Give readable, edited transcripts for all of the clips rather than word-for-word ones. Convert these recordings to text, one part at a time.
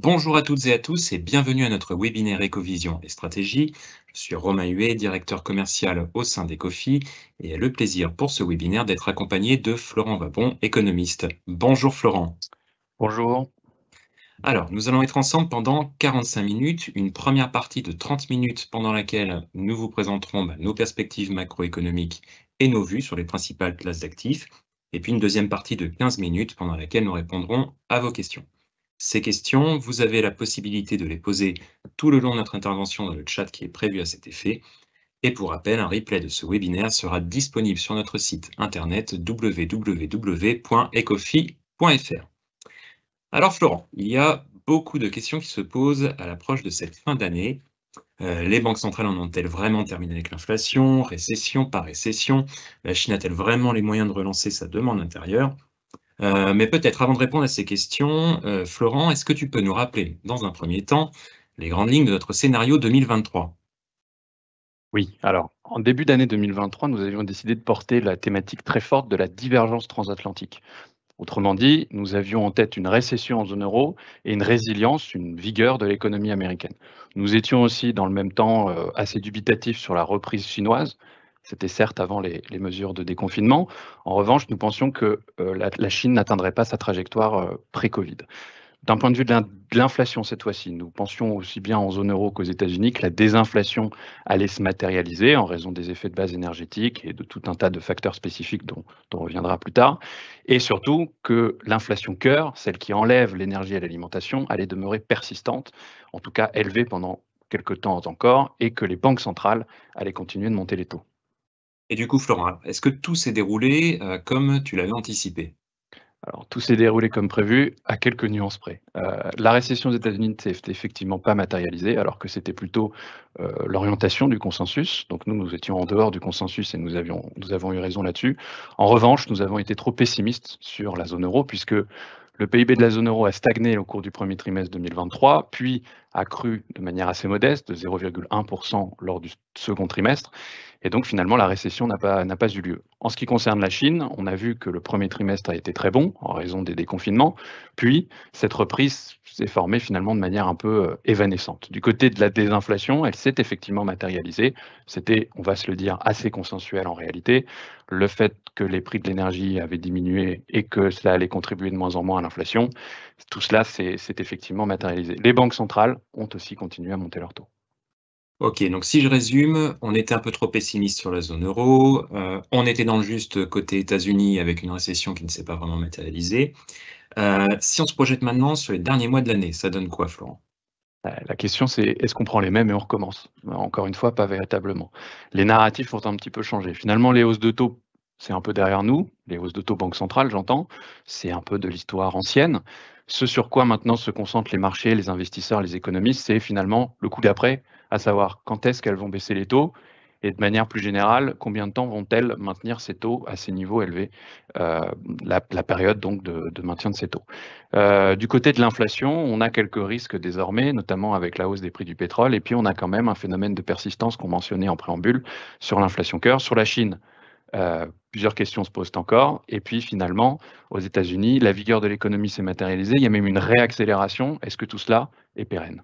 Bonjour à toutes et à tous et bienvenue à notre webinaire Écovision et Stratégie. Je suis Romain Huet, directeur commercial au sein d'Ecofi et j'ai le plaisir pour ce webinaire d'être accompagné de Florent Wabon, économiste. Bonjour Florent. Bonjour. Alors, nous allons être ensemble pendant 45 minutes, une première partie de 30 minutes pendant laquelle nous vous présenterons nos perspectives macroéconomiques et nos vues sur les principales classes d'actifs, et puis une deuxième partie de 15 minutes pendant laquelle nous répondrons à vos questions. Ces questions, vous avez la possibilité de les poser tout le long de notre intervention dans le chat qui est prévu à cet effet. Et pour rappel, un replay de ce webinaire sera disponible sur notre site internet www.ecofi.fr. Alors Florent, il y a beaucoup de questions qui se posent à l'approche de cette fin d'année. Les banques centrales en ont-elles vraiment terminé avec l'inflation? Récession, pas récession? La Chine a-t-elle vraiment les moyens de relancer sa demande intérieure? Mais peut-être avant de répondre à ces questions, Florent, est-ce que tu peux nous rappeler, dans un premier temps, les grandes lignes de notre scénario 2023? Oui, alors en début d'année 2023, nous avions décidé de porter la thématique très forte de la divergence transatlantique. Autrement dit, nous avions en tête une récession en zone euro et une résilience, une vigueur de l'économie américaine. Nous étions aussi dans le même temps assez dubitatifs sur la reprise chinoise. C'était certes avant les mesures de déconfinement. En revanche, nous pensions que la Chine n'atteindrait pas sa trajectoire pré-Covid. D'un point de vue de l'inflation cette fois-ci, nous pensions aussi bien en zone euro qu'aux États-Unis que la désinflation allait se matérialiser en raison des effets de base énergétique et de tout un tas de facteurs spécifiques dont on reviendra plus tard, et surtout que l'inflation cœur, celle qui enlève l'énergie à l'alimentation, allait demeurer persistante, en tout cas élevée pendant quelques temps encore, et que les banques centrales allaient continuer de monter les taux. Et du coup, Florent, est-ce que tout s'est déroulé, comme tu l'avais anticipé? Alors, tout s'est déroulé comme prévu, à quelques nuances près. La récession aux États-Unis ne s'est effectivement pas matérialisée, alors que c'était plutôt l'orientation du consensus. Donc nous étions en dehors du consensus et nous avons eu raison là-dessus. En revanche, nous avons été trop pessimistes sur la zone euro, puisque le PIB de la zone euro a stagné au cours du premier trimestre 2023, puis a cru de manière assez modeste, de 0,1% lors du second trimestre. Et donc finalement, la récession n'a pas eu lieu. En ce qui concerne la Chine, on a vu que le premier trimestre a été très bon en raison des déconfinements, puis cette reprise s'est formée finalement de manière un peu évanescente. Du côté de la désinflation, elle s'est effectivement matérialisée. C'était, on va se le dire, assez consensuel en réalité. Le fait que les prix de l'énergie avaient diminué et que cela allait contribuer de moins en moins à l'inflation, tout cela s'est effectivement matérialisé. Les banques centrales ont aussi continué à monter leurs taux. OK, donc si je résume, on était un peu trop pessimiste sur la zone euro, on était dans le juste côté États-Unis avec une récession qui ne s'est pas vraiment matérialisée. Si on se projette maintenant sur les derniers mois de l'année, ça donne quoi, Florent? La question, c'est est-ce qu'on prend les mêmes et on recommence? Encore une fois, pas véritablement. Les narratifs ont un petit peu changé. Finalement, les hausses de taux, c'est un peu derrière nous. Les hausses de taux banque centrale, j'entends. C'est un peu de l'histoire ancienne. Ce sur quoi maintenant se concentrent les marchés, les investisseurs, les économistes, c'est finalement le coup d'après, à savoir quand est-ce qu'elles vont baisser les taux et de manière plus générale, combien de temps vont-elles maintenir ces taux à ces niveaux élevés, euh, la période donc de maintien de ces taux. Du côté de l'inflation, on a quelques risques désormais, notamment avec la hausse des prix du pétrole, et puis on a quand même un phénomène de persistance qu'on mentionnait en préambule sur l'inflation cœur. Sur la Chine, plusieurs questions se posent encore. Et puis finalement, aux États-Unis, la vigueur de l'économie s'est matérialisée. Il y a même une réaccélération. Est-ce que tout cela est pérenne?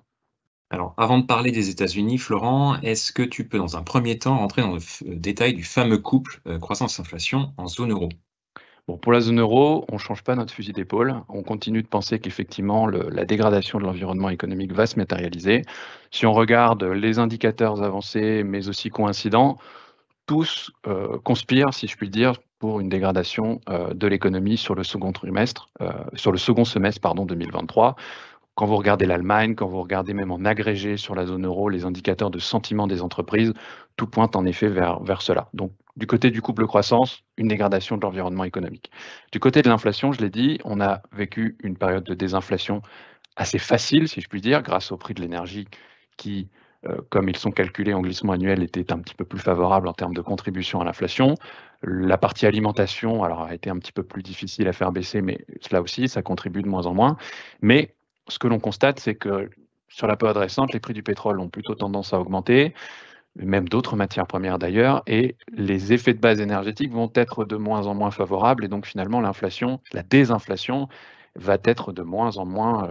Alors, avant de parler des États-Unis, Florent, est-ce que tu peux, dans un premier temps, rentrer dans le détail du fameux couple croissance-inflation en zone euro? Bon, pour la zone euro, on ne change pas notre fusil d'épaule. On continue de penser qu'effectivement, la dégradation de l'environnement économique va se matérialiser. Si on regarde les indicateurs avancés, mais aussi coïncidents, tous conspirent, si je puis dire, pour une dégradation de l'économie sur le second trimestre, sur le second semestre, pardon, 2023. Quand vous regardez l'Allemagne, quand vous regardez même en agrégé sur la zone euro, les indicateurs de sentiment des entreprises, tout pointe en effet vers cela. Donc, du côté du couple croissance, une dégradation de l'environnement économique. Du côté de l'inflation, je l'ai dit, on a vécu une période de désinflation assez facile, si je puis dire, grâce au prix de l'énergie qui, comme ils sont calculés en glissement annuel, était un petit peu plus favorable en termes de contribution à l'inflation. La partie alimentation, alors, a été un petit peu plus difficile à faire baisser, mais cela aussi, ça contribue de moins en moins. Mais ce que l'on constate, c'est que sur la période récente, les prix du pétrole ont plutôt tendance à augmenter, même d'autres matières premières d'ailleurs, et les effets de base énergétiques vont être de moins en moins favorables, et donc finalement l'inflation, la désinflation va être de moins en moins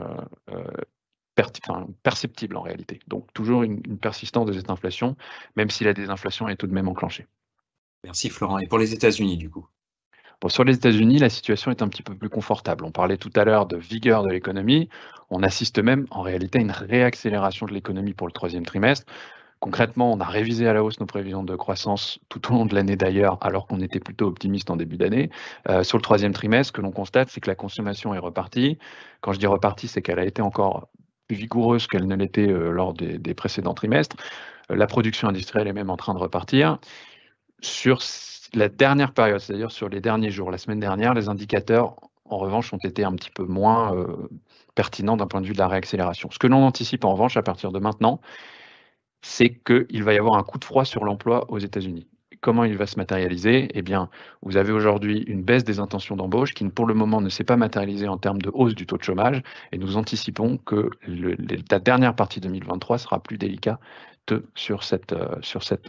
perceptible en réalité. Donc toujours une persistance de cette inflation, même si la désinflation est tout de même enclenchée. Merci Florent. Et pour les États-Unis, du coup? Bon, sur les États-Unis, la situation est un petit peu plus confortable. On parlait tout à l'heure de vigueur de l'économie. On assiste même en réalité à une réaccélération de l'économie pour le troisième trimestre. Concrètement, on a révisé à la hausse nos prévisions de croissance tout au long de l'année d'ailleurs, alors qu'on était plutôt optimiste en début d'année. Sur le troisième trimestre, ce que l'on constate, c'est que la consommation est repartie. Quand je dis repartie, c'est qu'elle a été encore plus vigoureuse qu'elle ne l'était lors des précédents trimestres. La production industrielle est même en train de repartir. Sur la dernière période, c'est-à-dire sur les derniers jours, la semaine dernière, les indicateurs, en revanche, ont été un petit peu moins pertinents d'un point de vue de la réaccélération. Ce que l'on anticipe en revanche à partir de maintenant, c'est qu'il va y avoir un coup de froid sur l'emploi aux États-Unis. Comment il va se matérialiser? Eh bien, vous avez aujourd'hui une baisse des intentions d'embauche qui, pour le moment, ne s'est pas matérialisée en termes de hausse du taux de chômage. Et nous anticipons que la dernière partie 2023 sera plus délicate sur cette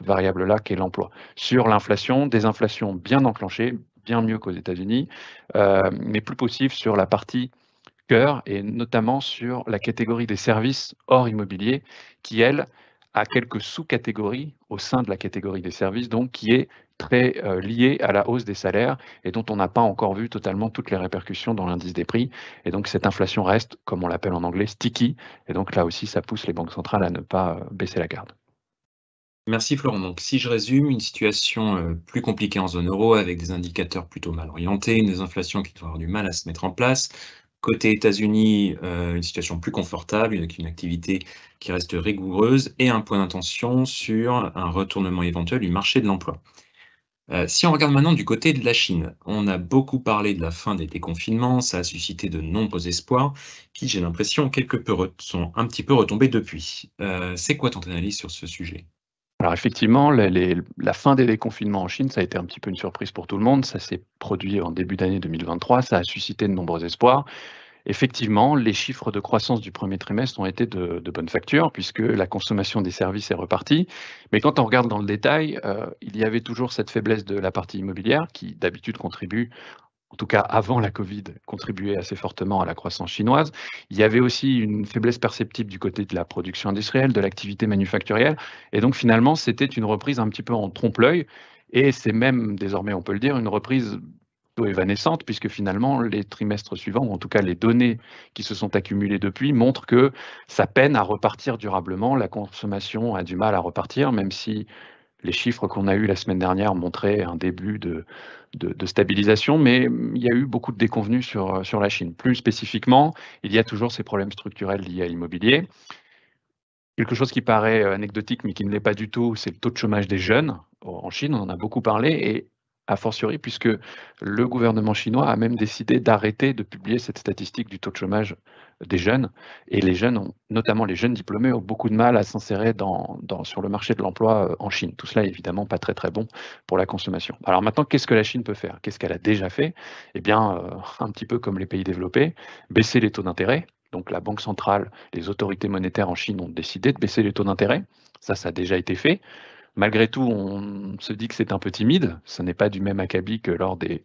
variable-là qu'est l'emploi. Sur l'inflation, des inflations bien enclenchées, bien mieux qu'aux États-Unis, mais plus possible sur la partie cœur et notamment sur la catégorie des services hors immobilier qui, elle, a quelques sous-catégories au sein de la catégorie des services, donc qui est très liée à la hausse des salaires et dont on n'a pas encore vu totalement toutes les répercussions dans l'indice des prix. Et donc cette inflation reste, comme on l'appelle en anglais, sticky. Et donc là aussi, ça pousse les banques centrales à ne pas baisser la garde. Merci Florent. Donc, si je résume, une situation plus compliquée en zone euro avec des indicateurs plutôt mal orientés, des inflations qui vont avoir du mal à se mettre en place. Côté États-Unis, une situation plus confortable avec une activité qui reste rigoureuse et un point d'intention sur un retournement éventuel du marché de l'emploi. Si on regarde maintenant du côté de la Chine, on a beaucoup parlé de la fin des déconfinements, ça a suscité de nombreux espoirs, qui, j'ai l'impression, quelque peu sont un petit peu retombés depuis. C'est quoi ton analyse sur ce sujet? Alors effectivement, la fin des déconfinements en Chine, ça a été un petit peu une surprise pour tout le monde. Ça s'est produit en début d'année 2023, ça a suscité de nombreux espoirs. Effectivement, les chiffres de croissance du premier trimestre ont été de bonne facture puisque la consommation des services est repartie. Mais quand on regarde dans le détail, il y avait toujours cette faiblesse de la partie immobilière qui d'habitude contribue, en tout cas avant la Covid, contribuait assez fortement à la croissance chinoise. Il y avait aussi une faiblesse perceptible du côté de la production industrielle, de l'activité manufacturière. Et donc finalement, c'était une reprise un petit peu en trompe-l'œil. Et c'est même désormais, on peut le dire, une reprise plutôt évanescente, puisque finalement, les trimestres suivants, ou en tout cas les données qui se sont accumulées depuis, montrent que ça peine à repartir durablement. La consommation a du mal à repartir, même si les chiffres qu'on a eus la semaine dernière montraient un début de stabilisation, mais il y a eu beaucoup de déconvenues sur la Chine. Plus spécifiquement, il y a toujours ces problèmes structurels liés à l'immobilier. Quelque chose qui paraît anecdotique, mais qui ne l'est pas du tout, c'est le taux de chômage des jeunes. En Chine, on en a beaucoup parlé, et a fortiori, puisque le gouvernement chinois a même décidé d'arrêter de publier cette statistique du taux de chômage des jeunes. Et les jeunes, notamment les jeunes diplômés, ont beaucoup de mal à s'insérer sur le marché de l'emploi en Chine. Tout cela est évidemment pas très très bon pour la consommation. Alors maintenant, qu'est-ce que la Chine peut faire? Qu'est-ce qu'elle a déjà fait? Eh bien, un petit peu comme les pays développés, baisser les taux d'intérêt. Donc la Banque centrale, les autorités monétaires en Chine ont décidé de baisser les taux d'intérêt. Ça a déjà été fait. Malgré tout, on se dit que c'est un peu timide. Ce n'est pas du même acabit que lors des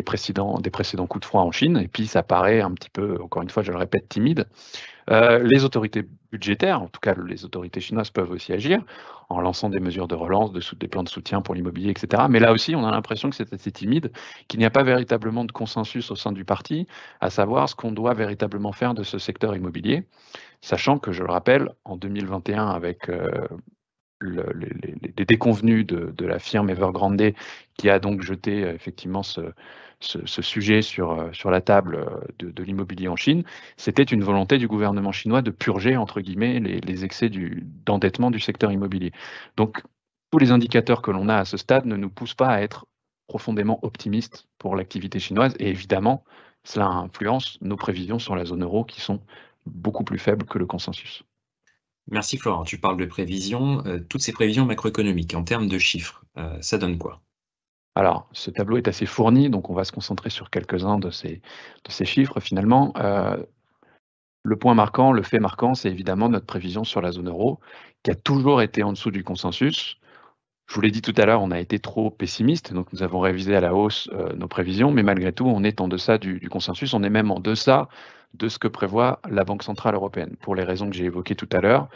précédents coups de froid en Chine. Et puis, ça paraît un petit peu, encore une fois, je le répète, timide. Les autorités budgétaires, en tout cas les autorités chinoises, peuvent aussi agir en lançant des mesures de relance, des plans de soutien pour l'immobilier, etc. Mais là aussi, on a l'impression que c'est assez timide, qu'il n'y a pas véritablement de consensus au sein du parti, à savoir ce qu'on doit véritablement faire de ce secteur immobilier, sachant que, je le rappelle, en 2021, avec les déconvenus de la firme Evergrande, qui a donc jeté effectivement ce sujet sur la table de l'immobilier en Chine, c'était une volonté du gouvernement chinois de purger, entre guillemets, les excès d'endettement du secteur immobilier. Donc, tous les indicateurs que l'on a à ce stade ne nous poussent pas à être profondément optimistes pour l'activité chinoise. Et évidemment, cela influence nos prévisions sur la zone euro qui sont beaucoup plus faibles que le consensus. Merci Florent. Tu parles de prévisions, toutes ces prévisions macroéconomiques en termes de chiffres, ça donne quoi? Alors, ce tableau est assez fourni, donc on va se concentrer sur quelques-uns de ces chiffres finalement. Le point marquant, le fait marquant, c'est évidemment notre prévision sur la zone euro, qui a toujours été en dessous du consensus. Je vous l'ai dit tout à l'heure, on a été trop pessimiste, donc nous avons révisé à la hausse nos prévisions, mais malgré tout, on est en deçà du consensus, on est même en deçà de ce que prévoit la Banque centrale européenne. Pour les raisons que j'ai évoquées tout à l'heure,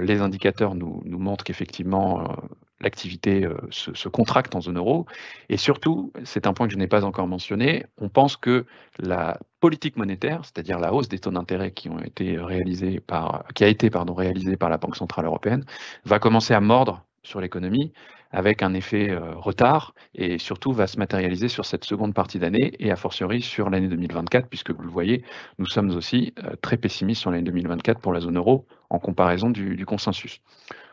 les indicateurs nous montrent qu'effectivement, l'activité se contracte en zone euro. Et surtout, c'est un point que je n'ai pas encore mentionné, on pense que la politique monétaire, c'est-à-dire la hausse des taux d'intérêt qui a été réalisée par la Banque centrale européenne, va commencer à mordre sur l'économie, avec un effet retard, et surtout va se matérialiser sur cette seconde partie d'année, et a fortiori sur l'année 2024, puisque vous le voyez, nous sommes aussi très pessimistes sur l'année 2024 pour la zone euro, en comparaison du consensus.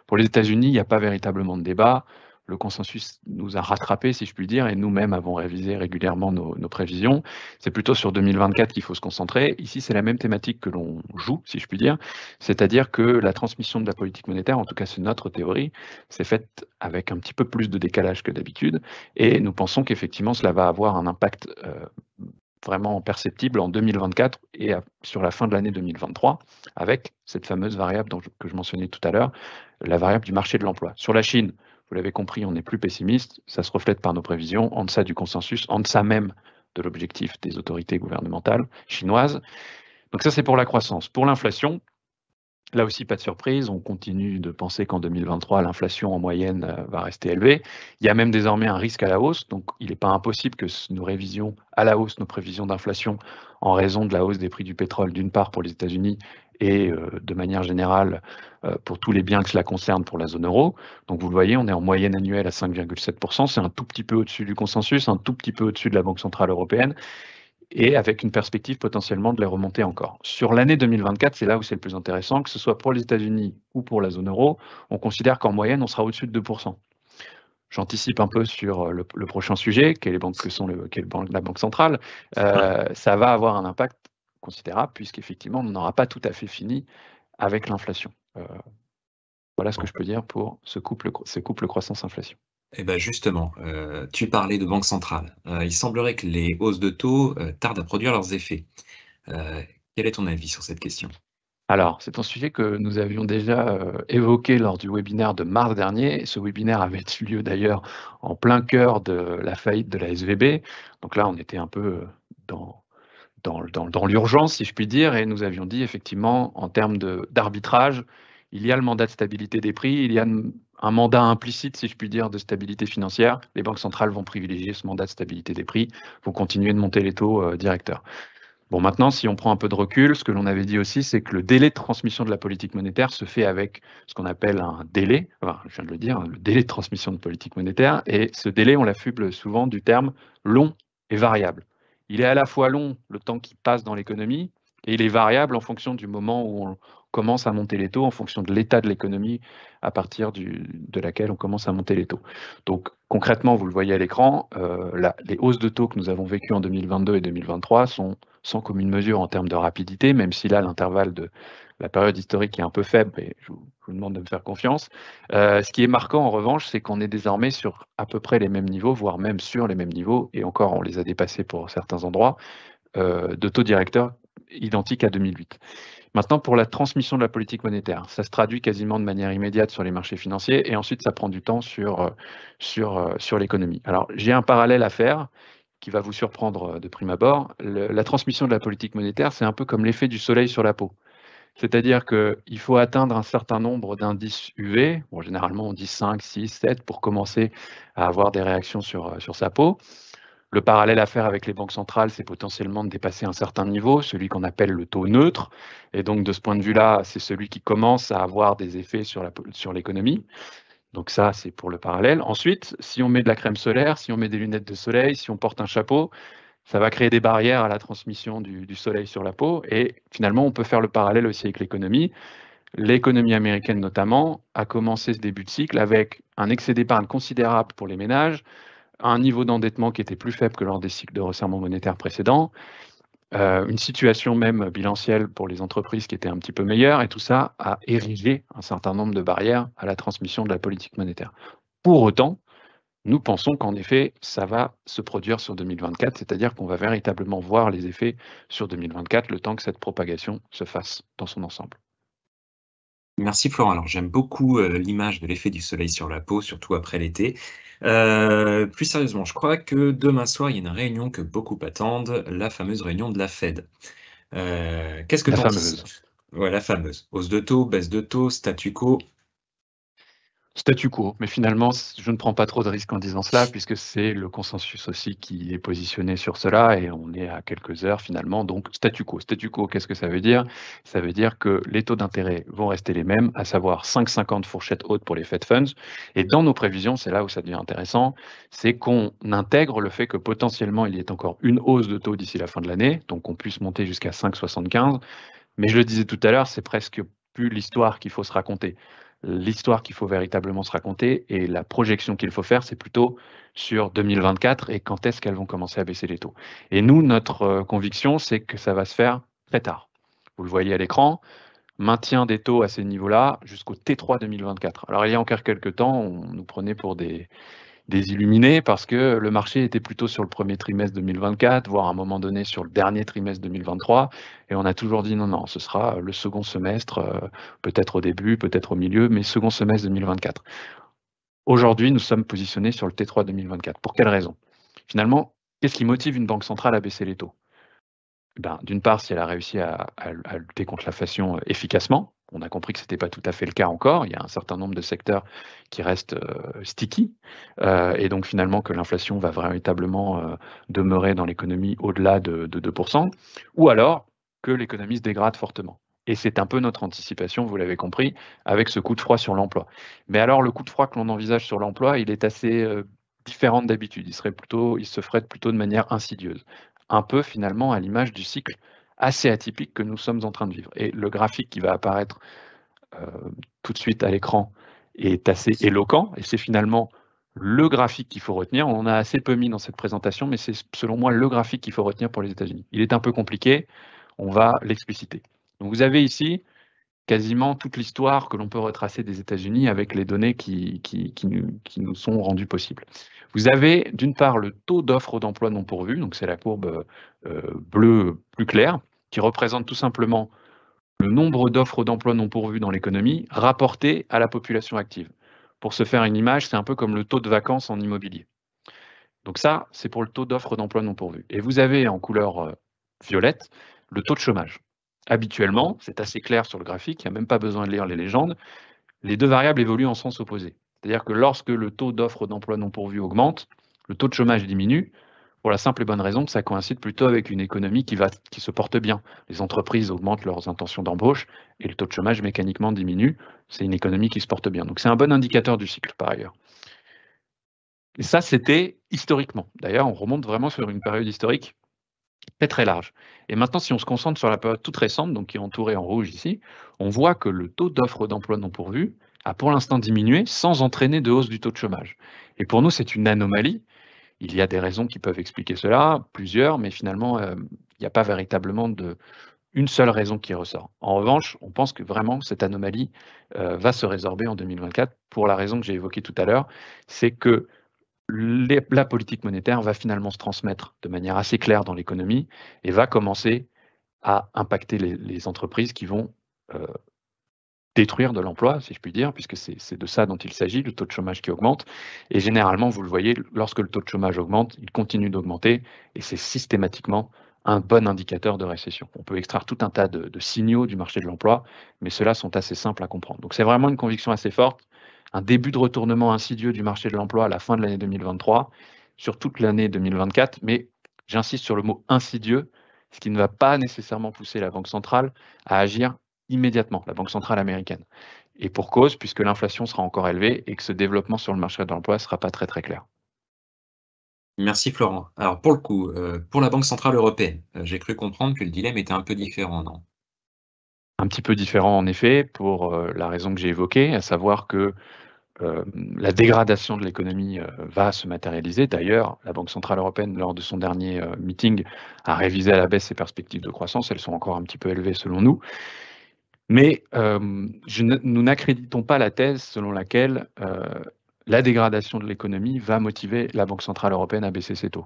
Pour les États-Unis, il n'y a pas véritablement de débat. Le consensus nous a rattrapés, si je puis dire, et nous-mêmes avons révisé régulièrement nos prévisions. C'est plutôt sur 2024 qu'il faut se concentrer. Ici, c'est la même thématique que l'on joue, si je puis dire, c'est-à-dire que la transmission de la politique monétaire, en tout cas c'est notre théorie, c'est faite avec un petit peu plus de décalage que d'habitude, et nous pensons qu'effectivement cela va avoir un impact vraiment perceptible en 2024 et sur la fin de l'année 2023, avec cette fameuse variable que je mentionnais tout à l'heure, la variable du marché de l'emploi. Sur la Chine, vous l'avez compris, on est plus pessimiste, ça se reflète par nos prévisions, en deçà du consensus, en deçà même de l'objectif des autorités gouvernementales chinoises. Donc ça, c'est pour la croissance. Pour l'inflation, là aussi, pas de surprise, on continue de penser qu'en 2023, l'inflation en moyenne va rester élevée. Il y a même désormais un risque à la hausse, donc il n'est pas impossible que nous révisions à la hausse nos prévisions d'inflation en raison de la hausse des prix du pétrole, d'une part pour les États-Unis et de manière générale pour tous les biens que cela concerne pour la zone euro. Donc vous le voyez, on est en moyenne annuelle à 5,7%, c'est un tout petit peu au-dessus du consensus, un tout petit peu au-dessus de la Banque centrale européenne, et avec une perspective potentiellement de les remonter encore. Sur l'année 2024, c'est là où c'est le plus intéressant, que ce soit pour les États-Unis ou pour la zone euro, on considère qu'en moyenne, on sera au-dessus de 2%. J'anticipe un peu sur le prochain sujet, quelle est la Banque centrale. Ça va avoir un impact considérable, puisqu'effectivement, on n'aura pas tout à fait fini avec l'inflation. Voilà ce que je peux dire pour ce couple croissance-inflation. Eh ben justement, tu parlais de banque centrale. Il semblerait que les hausses de taux tardent à produire leurs effets. Quel est ton avis sur cette question? Alors, c'est un sujet que nous avions déjà évoqué lors du webinaire de mars dernier. Ce webinaire avait eu lieu d'ailleurs en plein cœur de la faillite de la SVB. Donc là, on était un peu dans l'urgence, si je puis dire, et nous avions dit effectivement, en termes d'arbitrage, il y a le mandat de stabilité des prix, il y a un mandat implicite, si je puis dire, de stabilité financière. Les banques centrales vont privilégier ce mandat de stabilité des prix, vont continuer de monter les taux directeurs. Bon, maintenant, si on prend un peu de recul, ce que l'on avait dit aussi, c'est que le délai de transmission de la politique monétaire se fait avec ce qu'on appelle un délai, enfin, je viens de le dire, le délai de transmission de politique monétaire, et ce délai, on l'affuble souvent du terme long et variable. Il est à la fois long, le temps qui passe dans l'économie, et il est variable en fonction du moment où on commence à monter les taux, en fonction de l'état de l'économie à partir de laquelle on commence à monter les taux. Donc concrètement, vous le voyez à l'écran, les hausses de taux que nous avons vécues en 2022 et 2023 sont sans commune mesure en termes de rapidité, même si là, l'intervalle de la période historique est un peu faible, et je vous demande de me faire confiance. Ce qui est marquant, en revanche, c'est qu'on est désormais sur à peu près les mêmes niveaux, voire même sur les mêmes niveaux, et encore, on les a dépassés pour certains endroits, de taux directeurs identiques à 2008. Maintenant, pour la transmission de la politique monétaire, ça se traduit quasiment de manière immédiate sur les marchés financiers, et ensuite, ça prend du temps sur l'économie. Alors, j'ai un parallèle à faire, qui va vous surprendre de prime abord. La transmission de la politique monétaire, c'est un peu comme l'effet du soleil sur la peau. C'est-à-dire qu'il faut atteindre un certain nombre d'indices UV, bon, généralement on dit 5, 6, 7, pour commencer à avoir des réactions sur sa peau. Le parallèle à faire avec les banques centrales, c'est potentiellement de dépasser un certain niveau, celui qu'on appelle le taux neutre. Et donc de ce point de vue-là, c'est celui qui commence à avoir des effets sur l'économie. Donc ça, c'est pour le parallèle. Ensuite, si on met de la crème solaire, si on met des lunettes de soleil, si on porte un chapeau, ça va créer des barrières à la transmission du soleil sur la peau. Et finalement, on peut faire le parallèle aussi avec l'économie. L'économie américaine notamment a commencé ce début de cycle avec un excès d'épargne considérable pour les ménages, un niveau d'endettement qui était plus faible que lors des cycles de resserrement monétaire précédents, une situation même bilancielle pour les entreprises qui était un petit peu meilleure, et tout ça a érigé un certain nombre de barrières à la transmission de la politique monétaire. Pour autant, nous pensons qu'en effet, ça va se produire sur 2024, c'est-à-dire qu'on va véritablement voir les effets sur 2024, le temps que cette propagation se fasse dans son ensemble. Merci Florent. Alors j'aime beaucoup l'image de l'effet du soleil sur la peau, surtout après l'été. Plus sérieusement, je crois que demain soir, il y a une réunion que beaucoup attendent, la fameuse réunion de la Fed. Qu'est-ce que La tu fameuse. anticipes? Ouais, la fameuse. Hausse de taux, baisse de taux, statu quo. Statu quo, mais finalement, je ne prends pas trop de risques en disant cela, puisque c'est le consensus aussi qui est positionné sur cela, et on est à quelques heures finalement, donc statu quo. Statu quo, qu'est-ce que ça veut dire? Ça veut dire que les taux d'intérêt vont rester les mêmes, à savoir 5,50 fourchette haute pour les Fed Funds, et dans nos prévisions, c'est là où ça devient intéressant, c'est qu'on intègre le fait que potentiellement il y ait encore une hausse de taux d'ici la fin de l'année, donc on puisse monter jusqu'à 5,75, mais je le disais tout à l'heure, c'est presque plus l'histoire qu'il faut se raconter. L'histoire qu'il faut véritablement se raconter et la projection qu'il faut faire, c'est plutôt sur 2024 et quand est-ce qu'elles vont commencer à baisser les taux. Et nous, notre conviction, c'est que ça va se faire très tard. Vous le voyez à l'écran, maintien des taux à ces niveaux-là jusqu'au T3 2024. Alors il y a encore quelques temps, on nous prenait pour des illuminés parce que le marché était plutôt sur le premier trimestre 2024, voire à un moment donné sur le dernier trimestre 2023. Et on a toujours dit non, non, ce sera le second semestre, peut-être au début, peut-être au milieu, mais second semestre 2024. Aujourd'hui, nous sommes positionnés sur le T3 2024. Pour quelle raison? Finalement, qu'est-ce qui motive une banque centrale à baisser les taux? Ben, d'une part, si elle a réussi à lutter contre l'inflation efficacement, on a compris que ce n'était pas tout à fait le cas encore. Il y a un certain nombre de secteurs qui restent sticky, et donc finalement que l'inflation va véritablement demeurer dans l'économie au-delà de 2%, ou alors que l'économie se dégrade fortement. Et c'est un peu notre anticipation, vous l'avez compris, avec ce coup de froid sur l'emploi. Mais alors, le coup de froid que l'on envisage sur l'emploi, il est assez différent d'habitude. Il se ferait plutôt de manière insidieuse, un peu finalement à l'image du cycle assez atypique que nous sommes en train de vivre. Et le graphique qui va apparaître tout de suite à l'écran est assez éloquent, et c'est finalement le graphique qu'il faut retenir. On en a assez peu mis dans cette présentation, mais c'est selon moi le graphique qu'il faut retenir pour les États-Unis. Il est un peu compliqué, on va l'expliciter. Donc vous avez ici quasiment toute l'histoire que l'on peut retracer des États-Unis avec les données qui nous sont rendues possibles. Vous avez d'une part le taux d'offre d'emploi non pourvu, donc c'est la courbe bleue plus claire, qui représente tout simplement le nombre d'offres d'emploi non pourvues dans l'économie rapporté à la population active. Pour se faire une image, c'est un peu comme le taux de vacances en immobilier. Donc ça, c'est pour le taux d'offre d'emploi non pourvu. Et vous avez en couleur violette le taux de chômage. Habituellement, c'est assez clair sur le graphique, il n'y a même pas besoin de lire les légendes, les deux variables évoluent en sens opposé. C'est-à-dire que lorsque le taux d'offre d'emploi non pourvu augmente, le taux de chômage diminue, pour la simple et bonne raison que ça coïncide plutôt avec une économie qui se porte bien. Les entreprises augmentent leurs intentions d'embauche et le taux de chômage mécaniquement diminue. C'est une économie qui se porte bien. Donc c'est un bon indicateur du cycle par ailleurs. Et ça, c'était historiquement. D'ailleurs, on remonte vraiment sur une période historique très très large. Et maintenant, si on se concentre sur la période toute récente, donc qui est entourée en rouge ici, on voit que le taux d'offre d'emploi non pourvu a pour l'instant diminué sans entraîner de hausse du taux de chômage. Et pour nous, c'est une anomalie. Il y a des raisons qui peuvent expliquer cela, plusieurs, mais finalement, il n'y a pas véritablement une seule raison qui ressort. En revanche, on pense que vraiment cette anomalie va se résorber en 2024 pour la raison que j'ai évoquée tout à l'heure, c'est que la politique monétaire va finalement se transmettre de manière assez claire dans l'économie et va commencer à impacter les entreprises qui vont détruire de l'emploi, si je puis dire, puisque c'est de ça dont il s'agit, le taux de chômage qui augmente. Et généralement, vous le voyez, lorsque le taux de chômage augmente, il continue d'augmenter et c'est systématiquement un bon indicateur de récession. On peut extraire tout un tas de signaux du marché de l'emploi, mais ceux-là sont assez simples à comprendre. Donc c'est vraiment une conviction assez forte, un début de retournement insidieux du marché de l'emploi à la fin de l'année 2023, sur toute l'année 2024, mais j'insiste sur le mot insidieux, ce qui ne va pas nécessairement pousser la Banque centrale à agir immédiatement, la Banque centrale américaine. Et pour cause, puisque l'inflation sera encore élevée et que ce développement sur le marché de l'emploi ne sera pas très très clair. Merci Florent. Alors pour le coup, pour la Banque centrale européenne, j'ai cru comprendre que le dilemme était un peu différent, non? Un petit peu différent en effet, pour la raison que j'ai évoquée, à savoir que la dégradation de l'économie va se matérialiser. D'ailleurs, la Banque centrale européenne, lors de son dernier meeting, a révisé à la baisse ses perspectives de croissance. Elles sont encore un petit peu élevées selon nous. Mais nous n'accréditons pas la thèse selon laquelle la dégradation de l'économie va motiver la Banque centrale européenne à baisser ses taux.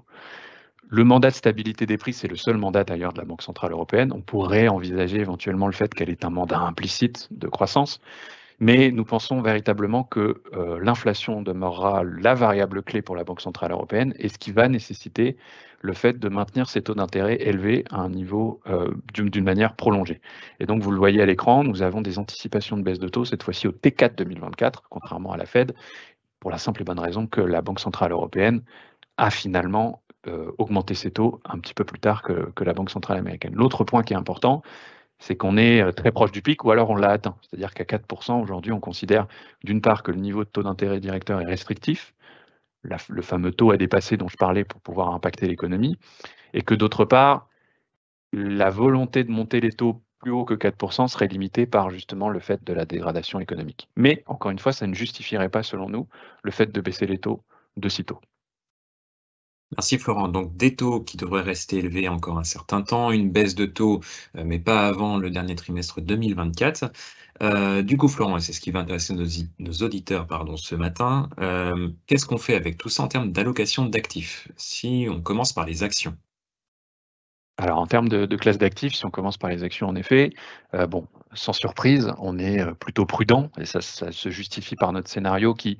Le mandat de stabilité des prix, c'est le seul mandat d'ailleurs de la Banque centrale européenne. On pourrait envisager éventuellement le fait qu'elle ait un mandat implicite de croissance, mais nous pensons véritablement que l'inflation demeurera la variable clé pour la Banque centrale européenne et ce qui va nécessiter le fait de maintenir ces taux d'intérêt élevés à un niveau d'une manière prolongée. Et donc, vous le voyez à l'écran, nous avons des anticipations de baisse de taux, cette fois-ci au T4 2024, contrairement à la Fed, pour la simple et bonne raison que la Banque centrale européenne a finalement augmenté ses taux un petit peu plus tard que la Banque centrale américaine. L'autre point qui est important, c'est qu'on est très proche du pic ou alors on l'a atteint. C'est-à-dire qu'à 4%, aujourd'hui, on considère d'une part que le niveau de taux d'intérêt directeur est restrictif, le fameux taux à dépasser dont je parlais pour pouvoir impacter l'économie, et que d'autre part, la volonté de monter les taux plus haut que 4% serait limitée par justement le fait de la dégradation économique. Mais encore une fois, ça ne justifierait pas, selon nous, le fait de baisser les taux de sitôt. Merci Florent. Donc des taux qui devraient rester élevés encore un certain temps, une baisse de taux, mais pas avant le dernier trimestre 2024. Du coup Florent, et c'est ce qui va intéresser nos auditeurs pardon, ce matin, qu'est-ce qu'on fait avec tout ça en termes d'allocation d'actifs? Si on commence par les actions. Alors en termes de classe d'actifs, si on commence par les actions, en effet, bon, sans surprise, on est plutôt prudent et ça se justifie par notre scénario qui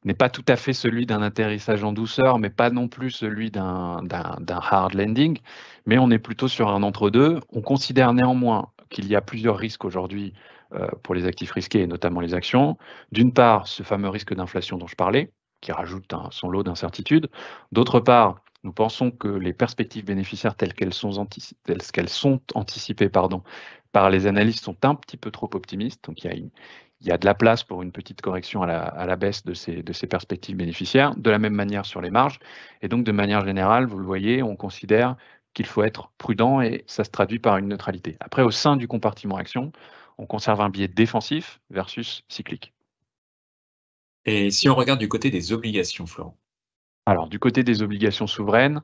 n'est pas tout à fait celui d'un atterrissage en douceur, mais pas non plus celui d'un hard landing, mais on est plutôt sur un entre-deux. On considère néanmoins qu'il y a plusieurs risques aujourd'hui pour les actifs risqués et notamment les actions. D'une part, ce fameux risque d'inflation dont je parlais, qui rajoute son lot d'incertitudes. D'autre part, nous pensons que les perspectives bénéficiaires telles qu'elles sont anticipées par les analystes sont un petit peu trop optimistes. Donc il y a de la place pour une petite correction à la baisse de ces perspectives bénéficiaires, de la même manière sur les marges. Et donc, de manière générale, vous le voyez, on considère qu'il faut être prudent et ça se traduit par une neutralité. Après, au sein du compartiment action, on conserve un biais défensif versus cyclique. Et si on regarde du côté des obligations, Florent? Alors, du côté des obligations souveraines,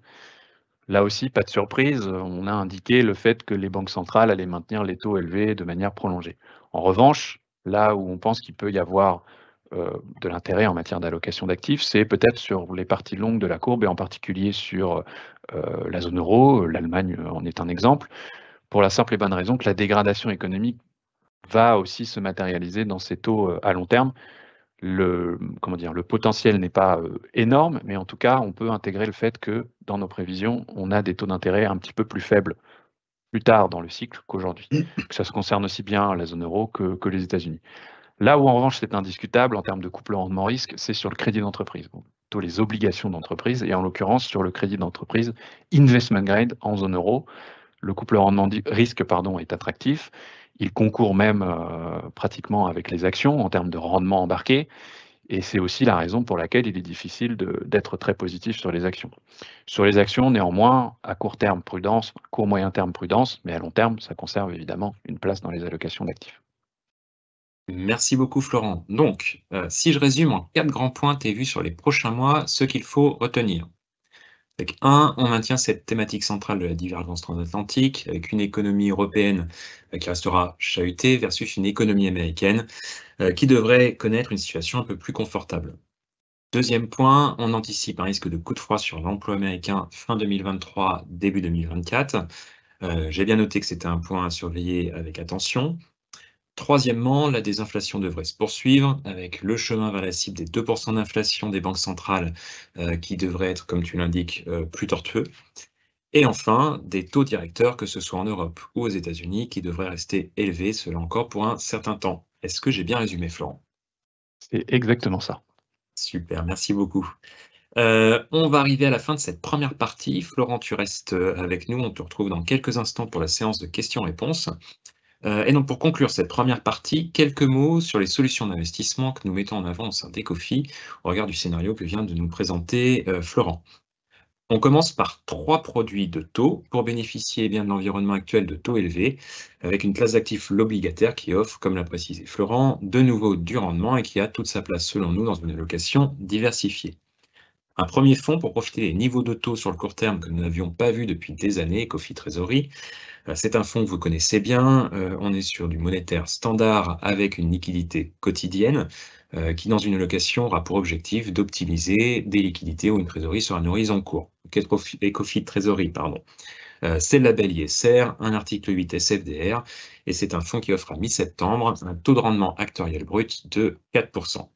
là aussi, pas de surprise, on a indiqué le fait que les banques centrales allaient maintenir les taux élevés de manière prolongée. En revanche, là où on pense qu'il peut y avoir de l'intérêt en matière d'allocation d'actifs, c'est peut-être sur les parties longues de la courbe et en particulier sur la zone euro, l'Allemagne en est un exemple, pour la simple et bonne raison que la dégradation économique va aussi se matérialiser dans ces taux à long terme. Le potentiel n'est pas énorme, mais en tout cas, on peut intégrer le fait que dans nos prévisions, on a des taux d'intérêt un petit peu plus faibles plus tard dans le cycle qu'aujourd'hui. Que ça se concerne aussi bien la zone euro que les États-Unis. Là où en revanche c'est indiscutable en termes de couple rendement-risque, c'est sur le crédit d'entreprise, plutôt les obligations d'entreprise, et en l'occurrence sur le crédit d'entreprise investment grade en zone euro. Le couple rendement-risque est attractif. Il concourt même pratiquement avec les actions en termes de rendement embarqué. Et c'est aussi la raison pour laquelle il est difficile d'être très positif sur les actions. Sur les actions, néanmoins, à court terme, prudence, court moyen terme, prudence, mais à long terme, ça conserve évidemment une place dans les allocations d'actifs. Merci beaucoup Florent. Donc, si je résume en 4 grands points tes vues sur les prochains mois, ce qu'il faut retenir. Avec 1, on maintient cette thématique centrale de la divergence transatlantique, avec une économie européenne qui restera chahutée versus une économie américaine qui devrait connaître une situation un peu plus confortable. Deuxième point, on anticipe un risque de coup de froid sur l'emploi américain fin 2023, début 2024. J'ai bien noté que c'était un point à surveiller avec attention. Troisièmement, la désinflation devrait se poursuivre avec le chemin vers la cible des 2% d'inflation des banques centrales qui devrait être, comme tu l'indiques, plus tortueux. Et enfin, des taux directeurs, que ce soit en Europe ou aux États-Unis, qui devraient rester élevés, cela encore pour un certain temps. Est-ce que j'ai bien résumé, Florent? C'est exactement ça. Super, merci beaucoup. On va arriver à la fin de cette première partie. Florent, tu restes avec nous. On te retrouve dans quelques instants pour la séance de questions-réponses. Et donc pour conclure cette première partie, quelques mots sur les solutions d'investissement que nous mettons en avant au sein d'Ecofi, au regard du scénario que vient de nous présenter Florent. On commence par 3 produits de taux pour bénéficier bien de l'environnement actuel de taux élevés, avec une classe d'actifs l'obligataire qui offre, comme l'a précisé Florent, de nouveau du rendement et qui a toute sa place selon nous dans une allocation diversifiée. Un premier fonds pour profiter des niveaux de taux sur le court terme que nous n'avions pas vus depuis des années, Ecofi Trésorerie. C'est un fonds que vous connaissez bien, on est sur du monétaire standard avec une liquidité quotidienne. qui, dans une allocation, aura pour objectif d'optimiser des liquidités ou une trésorerie sur un horizon court. Donc, Ecofit Trésorerie, pardon. C'est le label ISR, un article 8 SFDR, et c'est un fonds qui offre à mi-septembre un taux de rendement actuariel brut de 4%.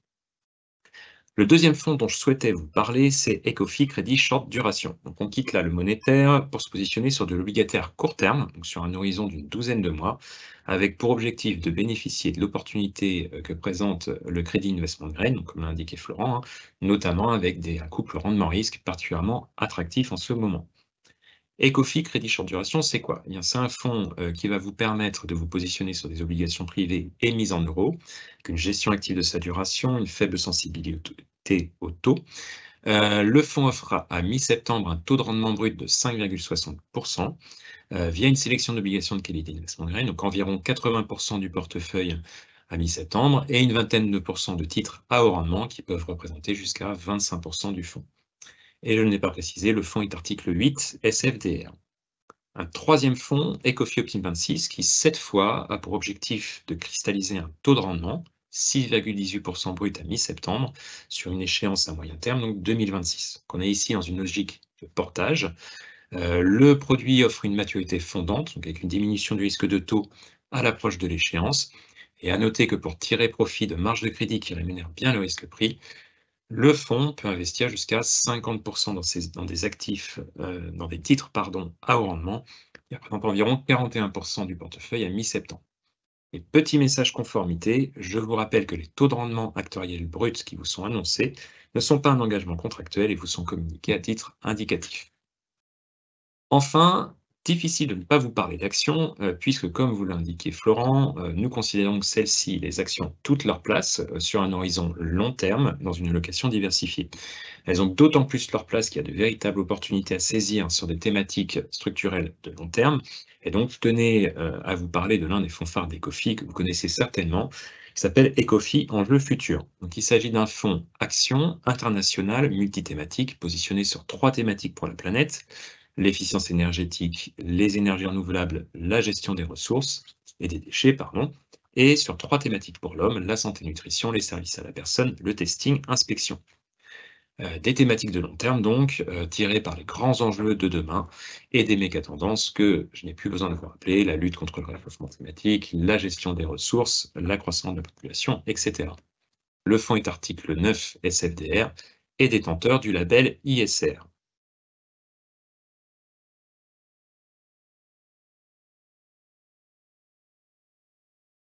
Le deuxième fonds dont je souhaitais vous parler, c'est Ecofi Crédit Short Duration. Donc on quitte là le monétaire pour se positionner sur de l'obligataire court terme, donc sur un horizon d'une douzaine de mois, avec pour objectif de bénéficier de l'opportunité que présente le crédit investment grade, donc comme l'a indiqué Florent, hein, notamment avec un couple rendement-risque particulièrement attractif en ce moment. Ecofi Crédit Short Duration, c'est quoi? Eh bien, c'est un fonds qui va vous permettre de vous positionner sur des obligations privées émises en euros, avec une gestion active de sa duration, une faible sensibilité au taux. Le fonds offrira à mi-septembre un taux de rendement brut de 5,60% via une sélection d'obligations de qualité investment grade, donc environ 80% du portefeuille à mi-septembre et une vingtaine de pourcents de titres à haut rendement qui peuvent représenter jusqu'à 25% du fonds. Et je ne l'ai pas précisé, le fonds est article 8 SFDR. Un troisième fonds, Ecofi Optim 26, qui cette fois a pour objectif de cristalliser un taux de rendement, 6,18% brut à mi-septembre, sur une échéance à moyen terme, donc 2026. Donc on est ici dans une logique de portage. Le produit offre une maturité fondante, donc avec une diminution du risque de taux à l'approche de l'échéance. Et à noter que pour tirer profit de marge de crédit qui rémunère bien le risque pris, le fonds peut investir jusqu'à 50% dans des actifs, dans des titres à haut rendement, qui représentent environ 41% du portefeuille à mi-septembre. Et petit message conformité, je vous rappelle que les taux de rendement actuariels bruts qui vous sont annoncés ne sont pas un engagement contractuel et vous sont communiqués à titre indicatif. Enfin, difficile de ne pas vous parler d'actions, puisque comme vous l'indiquait Florent, nous considérons que celles-ci, les actions, ont toute leur place sur un horizon long terme dans une allocation diversifiée. Elles ont d'autant plus leur place qu'il y a de véritables opportunités à saisir sur des thématiques structurelles de long terme. Et donc, je tenais à vous parler de l'un des fonds phares d'Ecofi que vous connaissez certainement, qui s'appelle Ecofi Enjeux Futurs. Donc, il s'agit d'un fonds action international multithématique positionné sur 3 thématiques pour la planète: l'efficience énergétique, les énergies renouvelables, la gestion des ressources et des déchets, pardon, et sur 3 thématiques pour l'homme: la santé, nutrition, les services à la personne, le testing, inspection. Des thématiques de long terme donc, tirées par les grands enjeux de demain et des méga-tendances que je n'ai plus besoin de vous rappeler: la lutte contre le réchauffement climatique, la gestion des ressources, l'accroissement de la population, etc. Le fonds est article 9 SFDR et détenteur du label ISR.